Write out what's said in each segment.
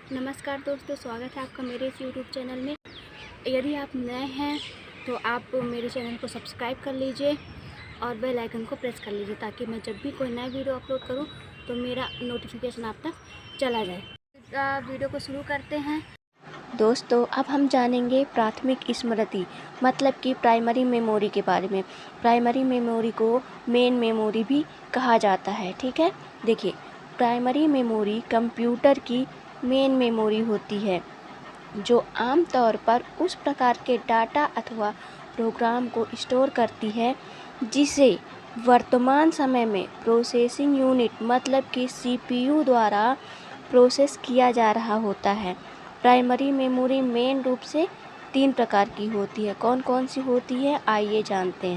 नमस्कार दोस्तों, स्वागत है आपका मेरे इस यूट्यूब चैनल में। यदि आप नए हैं तो आप मेरे चैनल को सब्सक्राइब कर लीजिए और बेल आइकन को प्रेस कर लीजिए ताकि मैं जब भी कोई नया वीडियो अपलोड करूं तो मेरा नोटिफिकेशन आप तक चला जाए। वीडियो को शुरू करते हैं। दोस्तों, अब हम जानेंगे प्राथमिक स्मृति मतलब कि प्राइमरी मेमोरी के बारे में। प्राइमरी मेमोरी को मेन मेमोरी भी कहा जाता है। ठीक है, देखिए, प्राइमरी मेमोरी कंप्यूटर की मेन मेमोरी होती है जो आमतौर पर उस प्रकार के डाटा अथवा प्रोग्राम को स्टोर करती है जिसे वर्तमान समय में प्रोसेसिंग यूनिट मतलब कि सीपीयू द्वारा प्रोसेस किया जा रहा होता है। प्राइमरी मेमोरी मेन रूप से 3 प्रकार की होती है। कौन कौन सी होती है, आइए जानते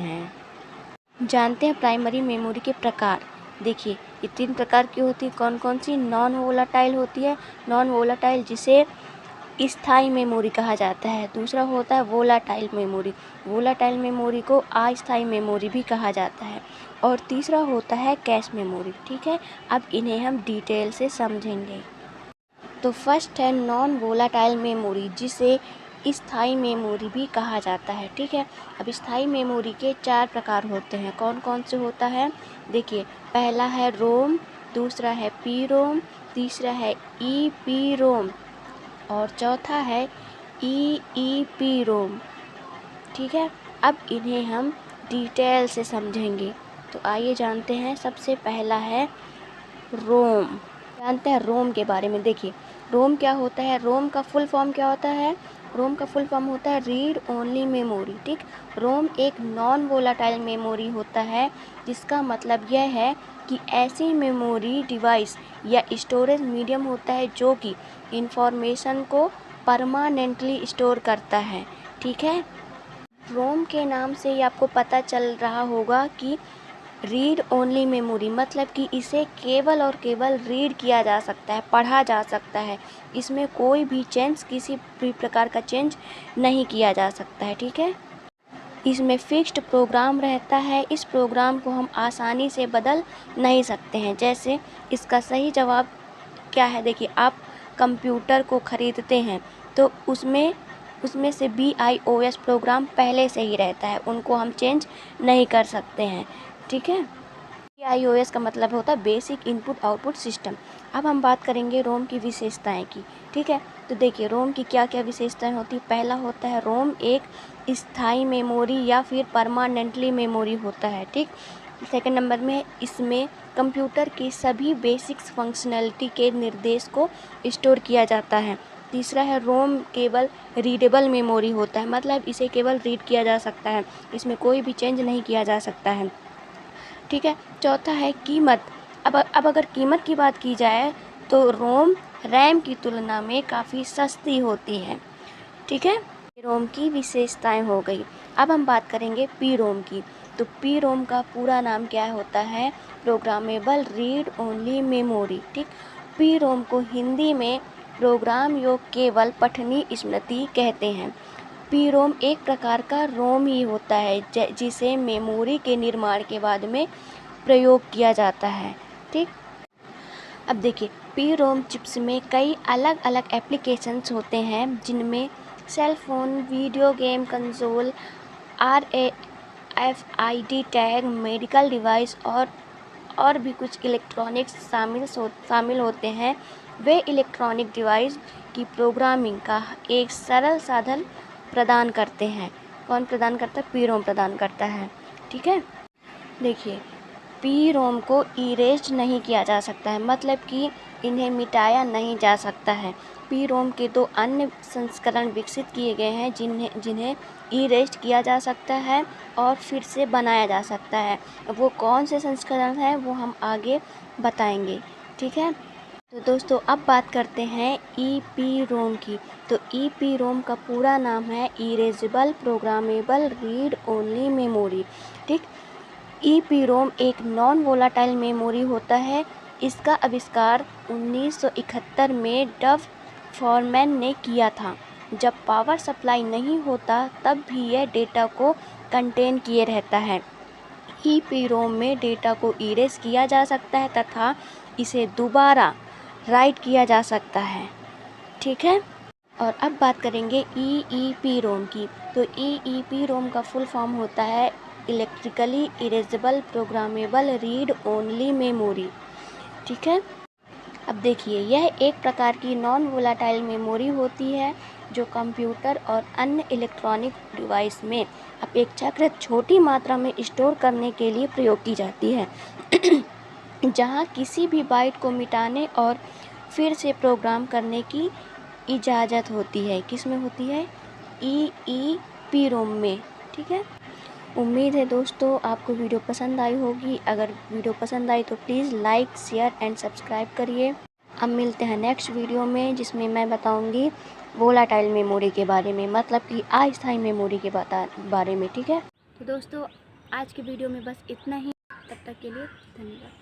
हैं प्राइमरी मेमोरी के प्रकार। देखिए, ये 3 प्रकार की होती है। कौन कौन सी? नॉन वोलाटाइल होती है, नॉन वोलाटाइल जिसे स्थायी मेमोरी कहा जाता है। दूसरा होता है वोलाटाइल मेमोरी, वोलाटाइल मेमोरी को अस्थायी मेमोरी भी कहा जाता है। और तीसरा होता है कैश मेमोरी। ठीक है, अब इन्हें हम डिटेल से समझेंगे। तो फर्स्ट है नॉन वोलाटाइल मेमोरी जिसे स्थायी मेमोरी भी कहा जाता है। ठीक है, अब स्थायी मेमोरी के 4 प्रकार होते हैं। कौन कौन से होता है? देखिए, पहला है रोम, दूसरा है पी रोम, तीसरा है ई पी रोम और चौथा है ई ई पी रोम। ठीक है, अब इन्हें हम डिटेल से समझेंगे। तो आइए जानते हैं। सबसे पहला है रोम। जानते हैं रोम के बारे में। देखिए, रोम क्या होता है? रोम का फुल फॉर्म क्या होता है? रोम का फुल फॉर्म होता है रीड ओनली मेमोरी। ठीक, रोम एक नॉन वोलाटाइल मेमोरी होता है जिसका मतलब यह है कि ऐसी मेमोरी डिवाइस या स्टोरेज मीडियम होता है जो कि इंफॉर्मेशन को परमानेंटली स्टोर करता है। ठीक है, रोम के नाम से ही आपको पता चल रहा होगा कि रीड ओनली मेमोरी मतलब कि इसे केवल और केवल रीड किया जा सकता है, पढ़ा जा सकता है। इसमें कोई भी चेंज, किसी भी प्रकार का चेंज नहीं किया जा सकता है। ठीक है, इसमें फिक्स्ड प्रोग्राम रहता है। इस प्रोग्राम को हम आसानी से बदल नहीं सकते हैं। जैसे इसका सही जवाब क्या है? देखिए, आप कंप्यूटर को ख़रीदते हैं तो उसमें से BIOS प्रोग्राम पहले से ही रहता है, उनको हम चेंज नहीं कर सकते हैं। ठीक है, BIOS का मतलब होता है बेसिक इनपुट आउटपुट सिस्टम। अब हम बात करेंगे रोम की विशेषताएं की। ठीक है, तो देखिए, रोम की क्या क्या विशेषताएं होती है। पहला होता है रोम एक स्थायी मेमोरी या फिर परमानेंटली मेमोरी होता है। ठीक, सेकंड नंबर में इसमें कंप्यूटर की सभी बेसिक्स फंक्शनैलिटी के निर्देश को स्टोर किया जाता है। तीसरा है रोम केवल रीडेबल मेमोरी होता है, मतलब इसे केवल रीड किया जा सकता है, इसमें कोई भी चेंज नहीं किया जा सकता है। ठीक है, चौथा है कीमत। अब अगर कीमत की बात की जाए तो रोम रैम की तुलना में काफ़ी सस्ती होती है। ठीक है, रोम की विशेषताएं हो गई। अब हम बात करेंगे पी रोम की। तो पी रोम का पूरा नाम क्या होता है? Programmable read only memory. ठीक, पी रोम को हिंदी में प्रोग्राम योग्य केवल पठनीय स्मृति कहते हैं। पी रोम एक प्रकार का रोम ही होता है जिसे मेमोरी के निर्माण के बाद में प्रयोग किया जाता है। ठीक, अब देखिए, पी रोम चिप्स में कई अलग अलग एप्लीकेशंस होते हैं जिनमें cell phone, video game console, RFID tag, medical device और भी कुछ इलेक्ट्रॉनिक्स शामिल होते हैं। वे इलेक्ट्रॉनिक डिवाइस की प्रोग्रामिंग का एक सरल साधन प्रदान करते हैं। कौन प्रदान करता है? पी रोम प्रदान करता है। ठीक है, देखिए, पी रोम को इरेज नहीं किया जा सकता है, मतलब कि इन्हें मिटाया नहीं जा सकता है। पी रोम के 2 अन्य संस्करण विकसित किए गए हैं जिन्हें इरेज किया जा सकता है और फिर से बनाया जा सकता है। वो कौन से संस्करण हैं वो हम आगे बताएंगे। ठीक है, तो दोस्तों अब बात करते हैं ई पी रोम की। तो ई पी रोम का पूरा नाम है erasable programmable read only memory. ठीक, ई पी रोम एक नॉन वोलाटाइल मेमोरी होता है। इसका आविष्कार 1971 में डव फॉरमैन ने किया था। जब पावर सप्लाई नहीं होता तब भी यह डेटा को कंटेन किए रहता है। ई पी रोम में डेटा को इरेज किया जा सकता है तथा इसे दोबारा राइट किया जा सकता है। ठीक है। और अब बात करेंगे EEPROM की। तो EEPROM का फुल फॉर्म होता है electrically erasable programmable read only memory. ठीक है। अब देखिए, यह एक प्रकार की नॉन वोलाटाइल मेमोरी होती है जो कंप्यूटर और अन्य इलेक्ट्रॉनिक डिवाइस में अपेक्षाकृत छोटी मात्रा में स्टोर करने के लिए प्रयोग की जाती है जहां किसी भी बाइट को मिटाने और फिर से प्रोग्राम करने की इजाज़त होती है। किस में होती है? EEPROM में। ठीक है। उम्मीद है दोस्तों आपको वीडियो पसंद आई होगी। अगर वीडियो पसंद आई तो please like, share and subscribe करिए। अब मिलते हैं नेक्स्ट वीडियो में, जिसमें मैं बताऊंगी वोलाटाइल मेमोरी के बारे में, मतलब कि अस्थायी मेमोरी के बारे में। ठीक है। तो दोस्तों आज की वीडियो में बस इतना ही। तब तक के लिए धन्यवाद।